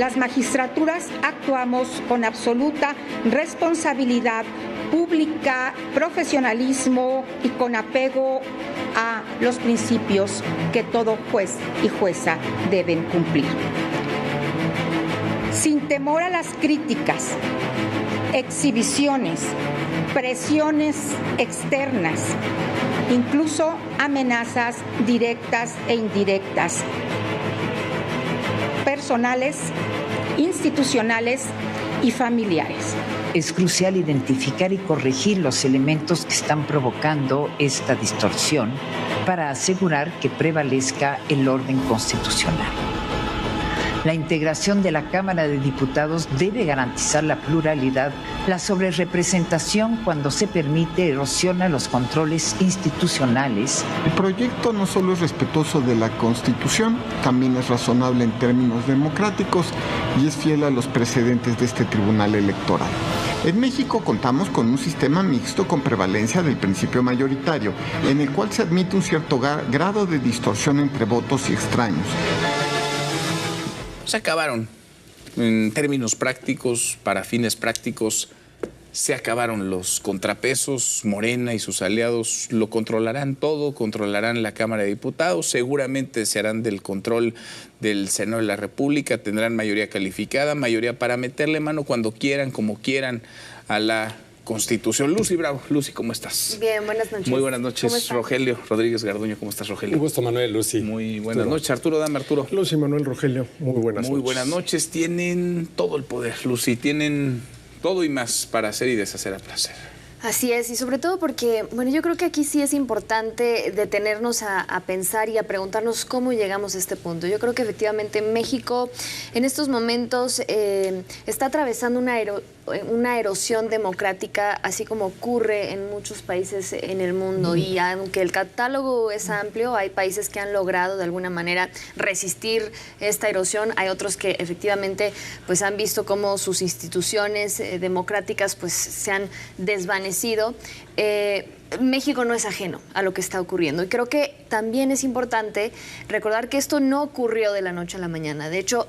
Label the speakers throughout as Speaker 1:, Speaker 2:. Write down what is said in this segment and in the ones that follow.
Speaker 1: Las magistraturas actuamos con absoluta responsabilidad pública, profesionalismo y con apego a los principios que todo juez y jueza deben cumplir. Sin temor a las críticas, exhibiciones, presiones externas, incluso amenazas directas e indirectas, personales, institucionales y familiares.
Speaker 2: Es crucial identificar y corregir los elementos que están provocando esta distorsión para asegurar que prevalezca el orden constitucional. La integración de la Cámara de Diputados debe garantizar la pluralidad. La sobrerepresentación, cuando se permite, erosiona los controles institucionales.
Speaker 3: El proyecto no solo es respetuoso de la Constitución, también es razonable en términos democráticos y es fiel a los precedentes de este Tribunal Electoral. En México contamos con un sistema mixto con prevalencia del principio mayoritario, en el cual se admite un cierto grado de distorsión entre votos y extraños.
Speaker 4: Se acabaron, en términos prácticos, para fines prácticos, se acabaron los contrapesos. Morena y sus aliados lo controlarán todo, controlarán la Cámara de Diputados, seguramente se harán del control del Senado de la República, tendrán mayoría calificada, mayoría para meterle mano cuando quieran, como quieran, a la Constitución. Lucy Bravo. Lucy, ¿cómo estás?
Speaker 5: Bien, buenas noches.
Speaker 4: Muy buenas noches. Rogelio Rodríguez Garduño, ¿cómo estás, Rogelio?
Speaker 6: Un gusto, Manuel. Lucy.
Speaker 4: Muy buenas noches. Arturo, dame, Arturo.
Speaker 6: Lucy, Manuel, Rogelio, muy buenas noches.
Speaker 4: Muy buenas noches. Tienen todo el poder, Lucy. Tienen todo y más para hacer y deshacer a placer.
Speaker 5: Así es, y sobre todo porque, bueno, yo creo que aquí sí es importante detenernos a pensar y a preguntarnos cómo llegamos a este punto. Yo creo que efectivamente México en estos momentos está atravesando una erosión democrática, así como ocurre en muchos países en el mundo. Y aunque el catálogo es amplio, hay países que han logrado de alguna manera resistir esta erosión. Hay otros que efectivamente pues han visto cómo sus instituciones democráticas pues se han desvanecido. México no es ajeno a lo que está ocurriendo. Y creo que también es importante recordar que esto no ocurrió de la noche a la mañana. De hecho,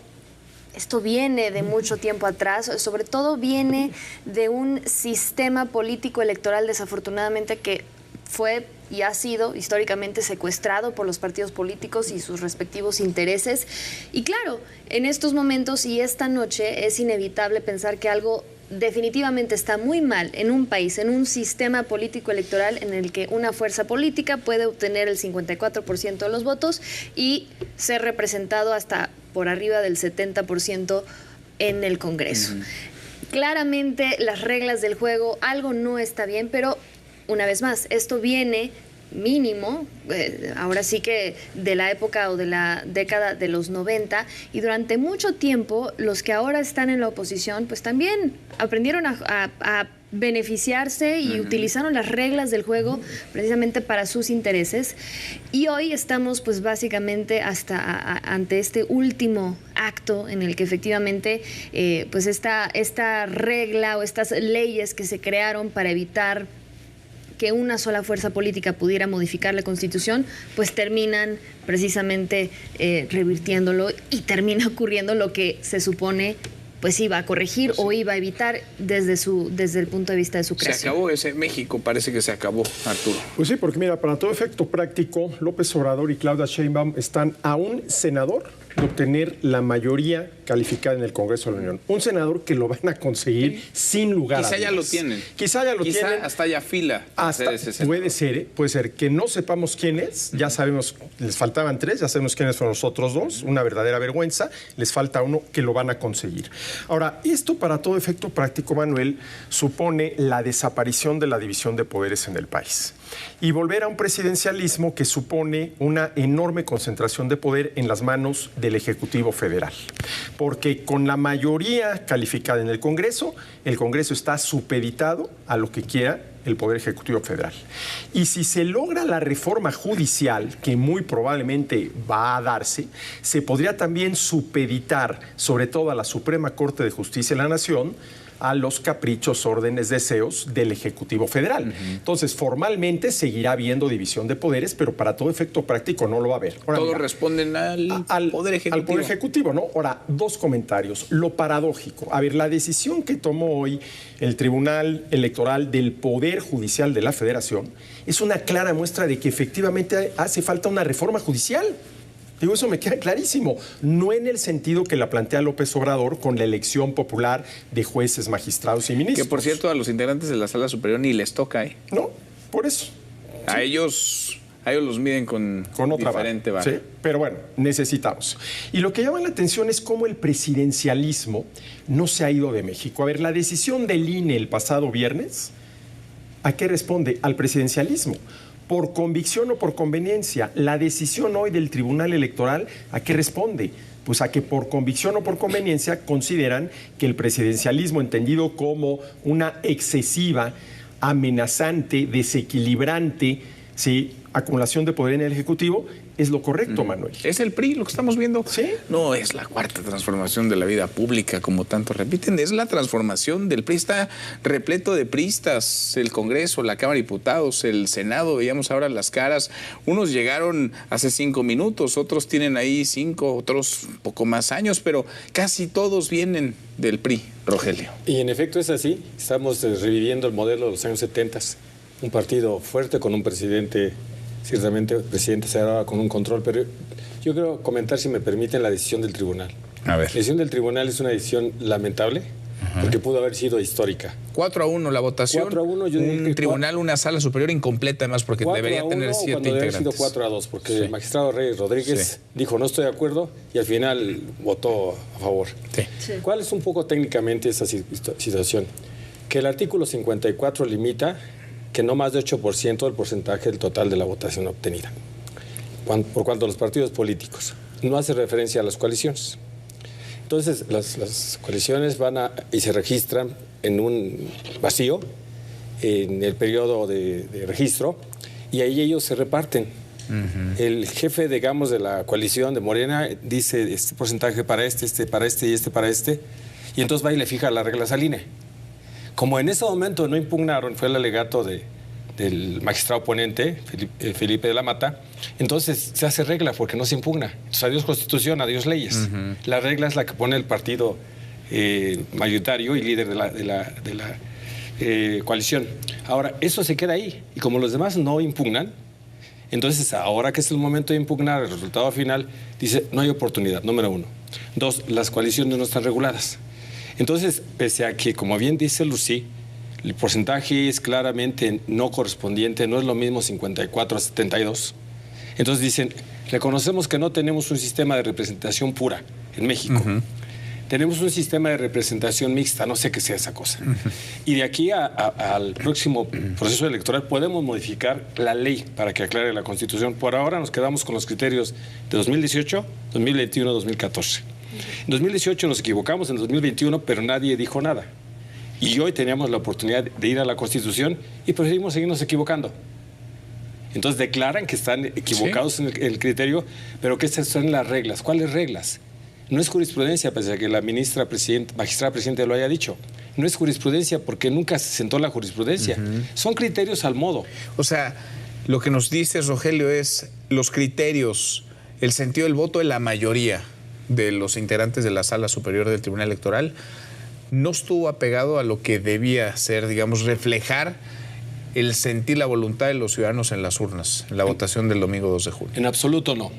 Speaker 5: esto viene de mucho tiempo atrás, sobre todo viene de un sistema político electoral desafortunadamente que fue y ha sido históricamente secuestrado por los partidos políticos y sus respectivos intereses. Y claro, en estos momentos y esta noche es inevitable pensar que algo definitivamente está muy mal en un país, en un sistema político electoral en el que una fuerza política puede obtener el 54% de los votos y ser representado hasta por arriba del 70% en el Congreso. Claramente las reglas del juego, algo no está bien, pero una vez más, esto viene mínimo, ahora sí que de la época o de la década de los 90, y durante mucho tiempo los que ahora están en la oposición pues también aprendieron a beneficiarse y utilizaron las reglas del juego precisamente para sus intereses, y hoy estamos pues básicamente ante este último acto en el que efectivamente pues esta regla o estas leyes que se crearon para evitar que una sola fuerza política pudiera modificar la Constitución, pues terminan precisamente revirtiéndolo y termina ocurriendo lo que se supone pues iba a corregir o iba a evitar desde el punto de vista de su creación.
Speaker 4: Se acabó ese México, parece que se acabó, Arturo.
Speaker 6: Pues sí, porque mira, para todo efecto práctico, López Obrador y Claudia Sheinbaum están a un senador de obtener la mayoría calificada en el Congreso de la Unión. Un senador que lo van a conseguir sin lugar a dudas.
Speaker 4: Quizá ya lo tienen.
Speaker 6: Quizá ya lo tienen.
Speaker 4: Quizá hasta haya fila.
Speaker 6: Puede ser que no sepamos quién es. Ya sabemos, les faltaban 3, ya sabemos quiénes son los otros 2. Una verdadera vergüenza. Les falta uno que lo van a conseguir. Ahora, esto para todo efecto práctico, Manuel, supone la desaparición de la división de poderes en el país y volver a un presidencialismo que supone una enorme concentración de poder en las manos del Ejecutivo Federal. Porque con la mayoría calificada en el Congreso está supeditado a lo que quiera el Poder Ejecutivo Federal. Y si se logra la reforma judicial, que muy probablemente va a darse, se podría también supeditar, sobre todo a la Suprema Corte de Justicia de la Nación, a los caprichos, órdenes, deseos del Ejecutivo Federal. Entonces, formalmente seguirá habiendo división de poderes, pero para todo efecto práctico no lo va a haber. Ahora,
Speaker 4: todos responden al Poder Ejecutivo.
Speaker 6: Al Poder Ejecutivo, ¿no? Ahora, dos comentarios. Lo paradójico. A ver, la decisión que tomó hoy el Tribunal Electoral del Poder Judicial de la Federación es una clara muestra de que efectivamente hace falta una reforma judicial. Digo, eso me queda clarísimo. No en el sentido que la plantea López Obrador con la elección popular de jueces, magistrados y ministros.
Speaker 4: Que, por cierto, a los integrantes de la Sala Superior ni les toca, ¿eh?
Speaker 6: No, por eso.
Speaker 4: A ellos los miden con
Speaker 6: otra
Speaker 4: diferente vara.
Speaker 6: Sí, pero bueno, necesitamos. Y lo que llama la atención es cómo el presidencialismo no se ha ido de México. A ver, la decisión del INE el pasado viernes, ¿a qué responde? Al presidencialismo. Por convicción o por conveniencia. La decisión hoy del Tribunal Electoral, ¿a qué responde? Pues a que por convicción o por conveniencia consideran que el presidencialismo, entendido como una excesiva, amenazante, desequilibrante, ¿sí?, acumulación de poder en el Ejecutivo, es lo correcto, Manuel.
Speaker 4: ¿Es el PRI lo que estamos viendo?
Speaker 6: Sí.
Speaker 4: No, es la cuarta transformación de la vida pública, como tanto repiten. Es la transformación del PRI. Está repleto de priistas, el Congreso, la Cámara de Diputados, el Senado. Veíamos ahora las caras. Unos llegaron hace 5 minutos, otros tienen ahí 5, otros un poco más años, pero casi todos vienen del PRI, Rogelio.
Speaker 7: Y en efecto es así. Estamos reviviendo el modelo de los años 70. Un partido fuerte con un presidente, ciertamente presidente Serra con un control, pero yo quiero comentar, si me permiten, la decisión del tribunal.
Speaker 4: A ver.
Speaker 7: La decisión del tribunal es una decisión lamentable, porque pudo haber sido histórica.
Speaker 4: 4-1 la votación.
Speaker 7: 4-1, yo diría que
Speaker 4: un tribunal, una sala superior incompleta, además, porque debería tener 7 integrantes.
Speaker 7: Debería haber sido 4-2, porque el magistrado Reyes Rodríguez dijo no estoy de acuerdo y al final votó a favor.
Speaker 5: Sí.
Speaker 7: ¿Cuál es un poco técnicamente esa situación? Que el artículo 54 limita que no más de 8% del porcentaje del total de la votación obtenida, por cuanto a los partidos políticos. No hace referencia a las coaliciones. Entonces, las coaliciones van y se registran en un vacío, en el periodo de registro, y ahí ellos se reparten. El jefe, digamos, de la coalición de Morena dice este porcentaje para este para este y este para este, y entonces va y le fija las reglas al INE. Como en ese momento no impugnaron, fue el alegato del magistrado ponente, Felipe de la Mata, entonces se hace regla porque no se impugna. Entonces, adiós Constitución, adiós leyes. La regla es la que pone el partido mayoritario y líder de la coalición. Ahora, eso se queda ahí. Y como los demás no impugnan, entonces ahora que es el momento de impugnar el resultado final, dice, no hay oportunidad, número 1. 2, las coaliciones no están reguladas. Entonces, pese a que, como bien dice Lucy, el porcentaje es claramente no correspondiente, no es lo mismo 54 a 72. Entonces dicen, reconocemos que no tenemos un sistema de representación pura en México. Tenemos un sistema de representación mixta, no sé qué sea esa cosa. Y de aquí al próximo proceso electoral podemos modificar la ley para que aclare la Constitución. Por ahora nos quedamos con los criterios de 2018, 2021, 2014. En 2018 nos equivocamos, en 2021, pero nadie dijo nada. Y hoy teníamos la oportunidad de ir a la Constitución y preferimos seguirnos equivocando. Entonces declaran que están equivocados en el criterio, pero que estas son las reglas. ¿Cuáles reglas? No es jurisprudencia, pese a que la magistrada presidente lo haya dicho. No es jurisprudencia porque nunca se sentó la jurisprudencia. Son criterios al modo.
Speaker 4: O sea, lo que nos dice Rogelio es los criterios, el sentido del voto de la mayoría de los integrantes de la Sala Superior del Tribunal Electoral no estuvo apegado a lo que debía ser, digamos, reflejar el sentir la voluntad de los ciudadanos en las urnas, en la votación del domingo 2 de junio.
Speaker 7: En absoluto no.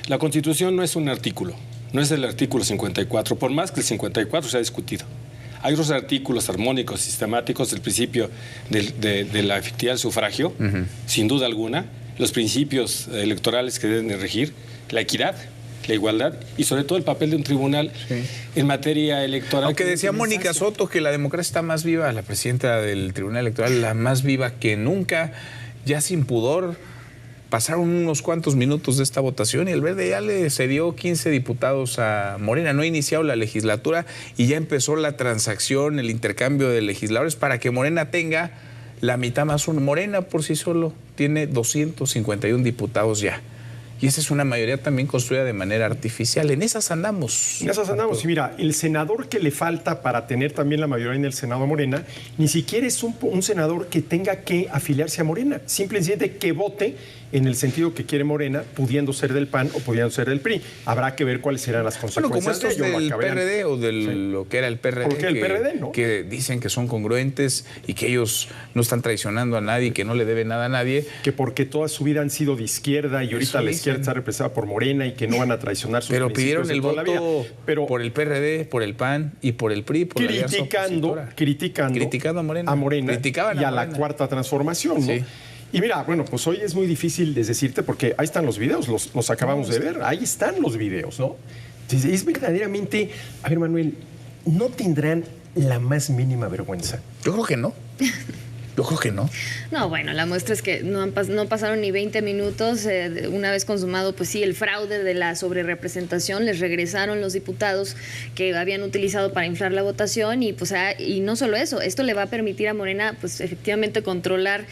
Speaker 7: La Constitución no es un artículo, no es el artículo 54, por más que el 54 se ha discutido. Hay otros artículos armónicos, sistemáticos del principio de la efectividad del sufragio, sin duda alguna, los principios electorales que deben de regir, la equidad, la igualdad y sobre todo el papel de un tribunal en materia electoral.
Speaker 4: Aunque decía Mónica Soto que la democracia está más viva, la presidenta del Tribunal Electoral, la más viva que nunca, ya sin pudor. Pasaron unos cuantos minutos de esta votación y el Verde ya le cedió 15 diputados a Morena. No ha iniciado la legislatura y ya empezó la transacción, el intercambio de legisladores para que Morena tenga la mitad más uno. Morena por sí solo tiene 251 diputados ya. Y esa es una mayoría también construida de manera artificial. En esas andamos.
Speaker 6: En esas andamos. Y mira, el senador que le falta para tener también la mayoría en el Senado a Morena, ni siquiera es un senador que tenga que afiliarse a Morena. Simplemente que vote en el sentido que quiere Morena, pudiendo ser del PAN o pudiendo ser del PRI. Habrá que ver cuáles serán las consecuencias.
Speaker 4: Bueno, como estos del PRD o de lo que era el PRD.
Speaker 6: Porque el PRD, ¿no?
Speaker 4: Que dicen que son congruentes y que ellos no están traicionando a nadie, que no le deben nada a nadie.
Speaker 6: Que porque toda su vida han sido de izquierda y ahorita la izquierda está representada por Morena y que no van a traicionar sus
Speaker 4: Pero
Speaker 6: principios
Speaker 4: pidieron el
Speaker 6: de toda la vida.
Speaker 4: voto por el PRD, por el PAN y por el PRI, por
Speaker 6: criticando
Speaker 4: a Morena. Criticaban
Speaker 6: y a la Cuarta Transformación, ¿no?
Speaker 4: Sí.
Speaker 6: Y mira, bueno, pues hoy es muy difícil decirte porque ahí están los videos, los acabamos de ver, ahí están los videos, ¿no? Entonces, es verdaderamente, a ver, Manuel, ¿no tendrán la más mínima vergüenza?
Speaker 4: Yo creo que no. Yo creo que no.
Speaker 5: No, bueno, la muestra es que no pasaron ni 20 minutos. Una vez consumado, pues sí, el fraude de la sobrerepresentación, les regresaron los diputados que habían utilizado para inflar la votación y pues y no solo eso, esto le va a permitir a Morena pues efectivamente controlar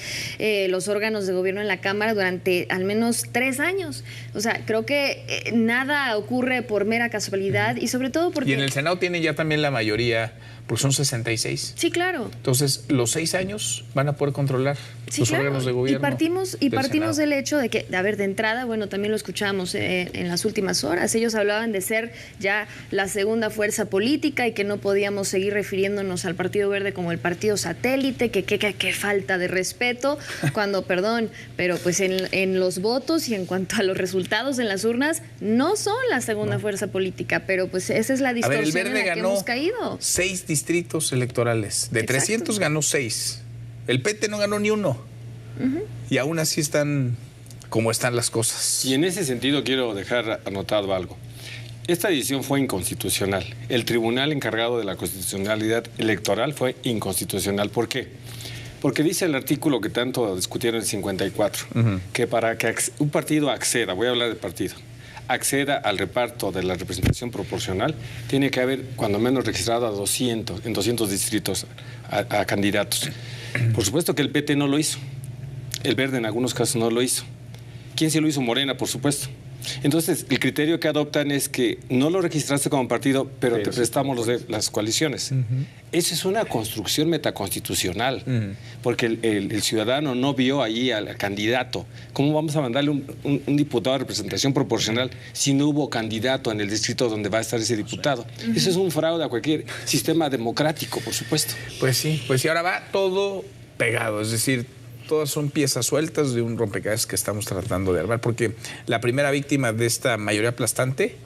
Speaker 5: los órganos de gobierno en la Cámara durante al menos 3 años. O sea, creo que nada ocurre por mera casualidad y sobre todo porque...
Speaker 4: Y en el Senado tienen ya también la mayoría, porque son 66.
Speaker 5: Sí, claro.
Speaker 4: Entonces, los 6 años van a poder controlar los órganos de gobierno.
Speaker 5: Y partimos del hecho de que, a ver, de entrada, bueno, también lo escuchamos en las últimas horas, ellos hablaban de ser ya la segunda fuerza política y que no podíamos seguir refiriéndonos al Partido Verde como el partido satélite, que falta de respeto, cuando, perdón, pero pues en los votos y en cuanto a los resultados en las urnas, no son la segunda fuerza política, pero pues esa es la distorsión en la que hemos caído.
Speaker 4: 6 distritos electorales. De 300 ganó 6. El PT no ganó ni uno. Y aún así están como están las cosas.
Speaker 7: Y en ese sentido quiero dejar anotado algo. Esta decisión fue inconstitucional. El tribunal encargado de la constitucionalidad electoral fue inconstitucional. ¿Por qué? Porque dice el artículo que tanto discutieron en el 54, que para que un partido acceda, voy a hablar de partido, acceda al reparto de la representación proporcional, tiene que haber cuando menos registrado en 200 distritos a candidatos. Por supuesto que el PT no lo hizo. El Verde en algunos casos no lo hizo. ¿Quién sí lo hizo? Morena, por supuesto. Entonces, el criterio que adoptan es que no lo registraste como partido, pero te prestamos las coaliciones. Eso es una construcción metaconstitucional, porque el ciudadano no vio allí al candidato. ¿Cómo vamos a mandarle un diputado de representación proporcional si no hubo candidato en el distrito donde va a estar ese diputado? Eso es un fraude a cualquier sistema democrático, por supuesto.
Speaker 4: Pues sí, ahora va todo pegado, es decir, todas son piezas sueltas de un rompecabezas que estamos tratando de armar, porque la primera víctima de esta mayoría aplastante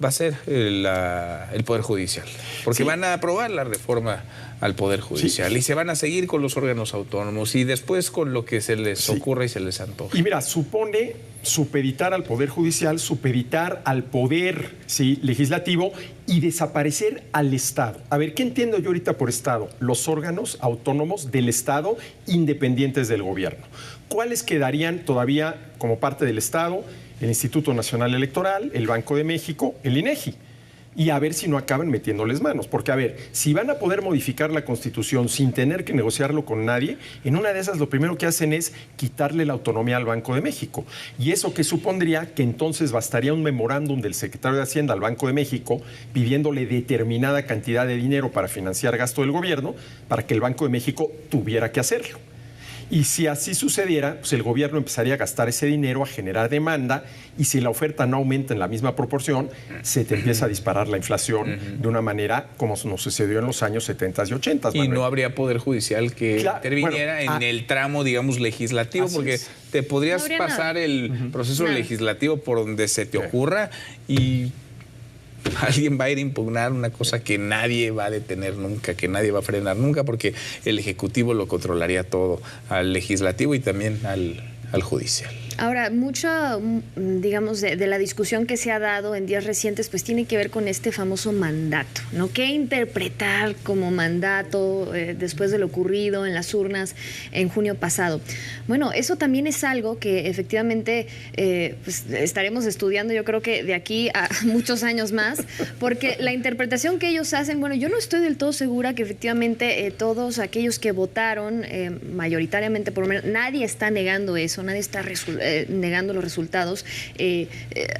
Speaker 4: va a ser el Poder Judicial, porque van a aprobar la reforma al Poder Judicial y se van a seguir con los órganos autónomos y después con lo que se les ocurra y se les antoja.
Speaker 6: Y mira, supone supeditar al Poder Judicial, supeditar al Poder Legislativo y desaparecer al Estado. A ver, ¿qué entiendo yo ahorita por Estado? Los órganos autónomos del Estado independientes del gobierno. ¿Cuáles quedarían todavía como parte del Estado? El Instituto Nacional Electoral, el Banco de México, el INEGI. Y a ver si no acaban metiéndoles manos. Porque, a ver, si van a poder modificar la Constitución sin tener que negociarlo con nadie, en una de esas lo primero que hacen es quitarle la autonomía al Banco de México. Y eso que supondría que entonces bastaría un memorándum del secretario de Hacienda al Banco de México pidiéndole determinada cantidad de dinero para financiar gasto del gobierno para que el Banco de México tuviera que hacerlo. Y si así sucediera, pues el gobierno empezaría a gastar ese dinero, a generar demanda, y si la oferta no aumenta en la misma proporción, se te empieza a disparar la inflación de una manera como nos sucedió en los años 70 y 80.
Speaker 4: Y no habría Poder Judicial que interviniera en el tramo, digamos, legislativo, porque te podrías pasar el proceso legislativo por donde se te ocurra y alguien va a ir a impugnar una cosa que nadie va a detener nunca, que nadie va a frenar nunca, porque el Ejecutivo lo controlaría todo, al Legislativo y también al Judicial.
Speaker 5: Ahora, mucha, digamos, de la discusión que se ha dado en días recientes, pues tiene que ver con este famoso mandato, ¿no? ¿Qué interpretar como mandato después de lo ocurrido en las urnas en junio pasado? Bueno, eso también es algo que efectivamente pues estaremos estudiando, yo creo que de aquí a muchos años más, porque la interpretación que ellos hacen, bueno, yo no estoy del todo segura que efectivamente todos aquellos que votaron mayoritariamente, por lo menos, nadie está negando eso, nadie está negando los resultados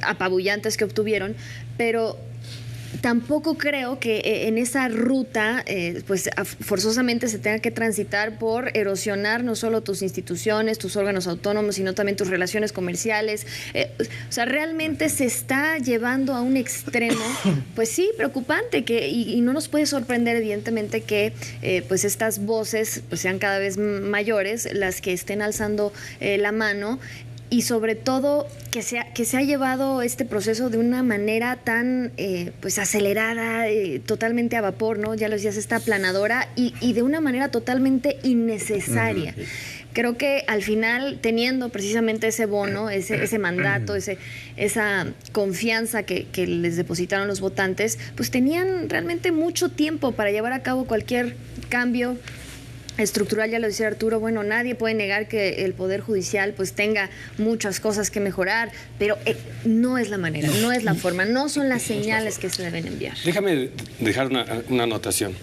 Speaker 5: apabullantes que obtuvieron, pero tampoco creo que en esa ruta pues forzosamente se tenga que transitar por erosionar no solo tus instituciones, tus órganos autónomos, sino también tus relaciones comerciales. O sea, realmente se está llevando a un extremo, pues sí, preocupante, y no nos puede sorprender evidentemente que pues estas voces pues sean cada vez mayores las que estén alzando la mano. Y sobre todo que se ha llevado este proceso de una manera tan pues acelerada, totalmente a vapor, ¿no? Ya lo decías, esta aplanadora y de una manera totalmente innecesaria. Creo que al final, teniendo precisamente ese bono, ese mandato, esa confianza que les depositaron los votantes, pues tenían realmente mucho tiempo para llevar a cabo cualquier cambio estructural. Ya lo decía Arturo, bueno, nadie puede negar que el Poder Judicial pues tenga muchas cosas que mejorar, pero no es la manera, no es la forma, no son las señales que se deben enviar.
Speaker 7: Déjame dejar una anotación.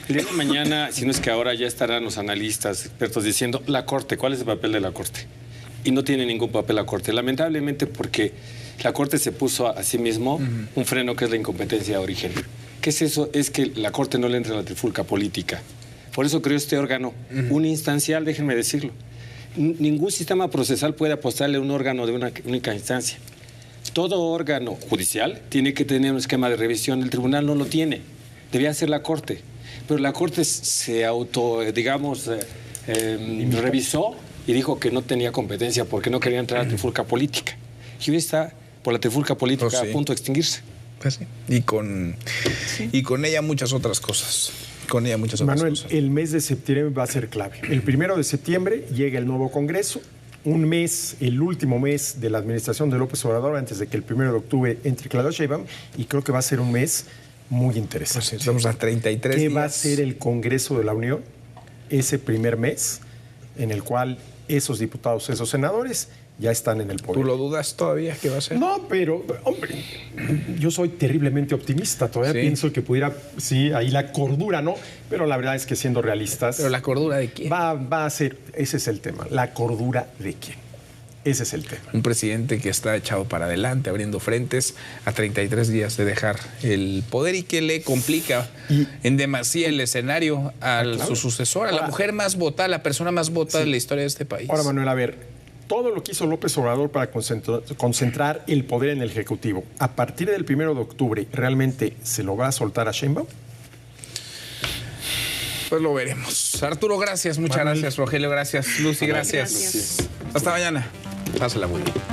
Speaker 7: El día de mañana, si no es que ahora, ya estarán los analistas, expertos diciendo, la Corte, ¿cuál es el papel de la Corte? Y no tiene ningún papel la Corte, lamentablemente, porque la Corte se puso a sí mismo un freno que es la incompetencia de origen. ¿Qué es eso? Es que la Corte no le entra a la trifulca política. Por eso creó este órgano, uninstancial, déjenme decirlo. Ningún sistema procesal puede apostarle a un órgano de una única instancia. Todo órgano judicial tiene que tener un esquema de revisión. El tribunal no lo tiene. Debía ser la Corte. Pero la Corte se revisó y dijo que no tenía competencia porque no quería entrar a la trifulca política. Y hoy está por la trifulca política a punto de extinguirse.
Speaker 4: Pues sí. Y con ella muchas otras cosas.
Speaker 6: Manuel, el mes de septiembre va a ser clave. El 1 de septiembre llega el nuevo Congreso, un mes, el último mes de la administración de López Obrador, antes de que el 1 de octubre entre Claudia Sheinbaum, y creo que va a ser un mes muy interesante.
Speaker 4: Pues estamos a 33
Speaker 6: ¿Qué
Speaker 4: días.
Speaker 6: va a ser el Congreso de la Unión ese primer mes en el cual esos diputados, esos senadores ya están en el poder?
Speaker 4: ¿Tú lo dudas todavía que va a ser?
Speaker 6: No, pero, hombre, yo soy terriblemente optimista. Todavía pienso que pudiera, sí, ahí la cordura, ¿no? Pero la verdad es que siendo realistas...
Speaker 4: ¿Pero la cordura de quién?
Speaker 6: Va a ser, ese es el tema, la cordura de quién. Ese es el tema.
Speaker 4: Un presidente que está echado para adelante, abriendo frentes a 33 días de dejar el poder y que le complica en demasía el escenario a su sucesora, la mujer más votada, la persona más votada de la historia de este país.
Speaker 6: Ahora, Manuel, a ver, todo lo que hizo López Obrador para concentrar el poder en el Ejecutivo, a partir del 1 de octubre, ¿realmente se lo va a soltar a Sheinbaum?
Speaker 4: Pues lo veremos. Arturo, gracias. Muchas gracias. Rogelio, gracias. Lucy, gracias. Hasta mañana. Pásala muy bien.